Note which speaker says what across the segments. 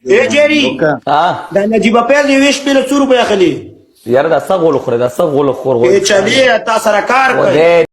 Speaker 1: ايه جيري
Speaker 2: ها
Speaker 1: ده نجيب فیض یوې شپې له څو روپۍ اخلي
Speaker 2: یاره دا څه غول خوري دا څه غول خور وای
Speaker 1: چلې تا سره کار کوي
Speaker 2: ودې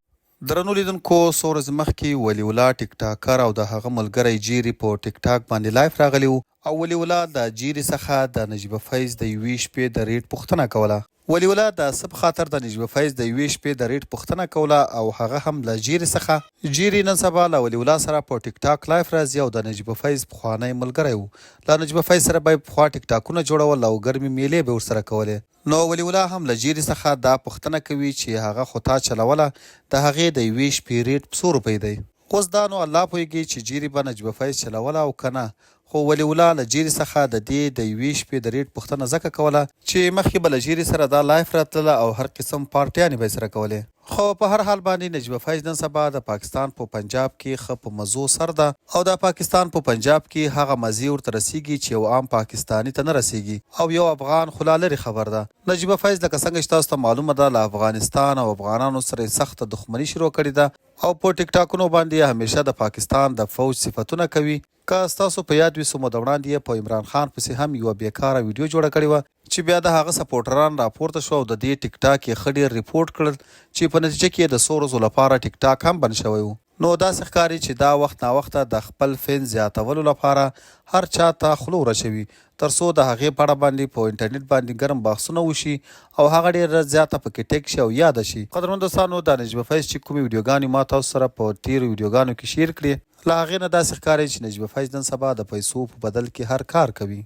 Speaker 3: درنو لیدونکو څو ورځې مخکې ولی الله ټیک ټاکر او د هغه ملګری جیري په ټیک ټاک باندې لایف راغلی و او ولی الله د جیري څخه د نجیب فیض د یوې شپې د ریټ پوښتنه کوله. ولی الله د څه په خاطر د نجیب فیض د یوې شپې د ریټ پوښتنه کوله او هغه هم له جیري څخه. جیري نن سبا له ولی الله سره په ټیک ټاک لایف راځي او د نجیب فیض پخوانی ملګری و. له نجیب فیض سره به پخوا ټیک ټاکونه جوړول او ګرمې میلې به ورسره کولې. نو ولی الله هم له جیري څخه دا پوښتنه کوي چې هغه خو تا چلوله د هغې د یوې شپې ریټ په څو روپۍ دی. اوس دا نو الله پوهېږي چې جیري به نجیب فیض چلوله او که نه، خو ولی الله له جیري څخه د دې د یوې شپې د ریټ پوښتنه ځکه کوله چې مخکې به له جیري سره دا لایف راتلله او هر قسم پارټیانې به یې سره کولې. خو په هر حال باندې نجیب فیض نن سبا د پاکستان په پنجاب کې ښه په مزو سر ده او د پاکستان په پنجاب کې هغه مزې ورته رسیږي چې یو عام پاکستاني ته نه رسیږي او یو افغان خو لا لرې خبر ده. نجیب فیض لکه څنګه چې تاسو ته معلومه ده له افغانستان او افغانانو سره یې سخته دښمني شروع کړې ده او په ټیک ټاکونو باندې همیشه د پاکستان د فوج صفتونه کوي. که ستاسو په یاد وي څو موده وړاندې یې په عمران خان پسې هم یوه بیکاره ویډیو جوړه کړې وه چې بیا د هغه سپورټران راپورته شو او د دې ټیک ټاک یې ښه ډېر ریپورټ کړل چې په نتیجه کې د څو ورځو لپاره ټیک ټاک هم بند شوی و. نو داسې ښکاري چې دا وخت ناوخته د خپل فین زیاتولو لپاره هر چا ته خوله ورچوي تر څو د هغې په اړه باندې په انټرنیټ باندې ګرم بحثونه وشي او هغه ډېره زیاته پکې ټیک شي او یاده شي. قدرمن دوستانو، د نجیب فیض چې کومې ویډیوګانې ما تاسو سره په تیرو ویډیوګانو کې شیر کړې، له هغې نه داسې ښکاري چې نجیب فیض نن سبا د پیسو په بدل کې هر کار کوي.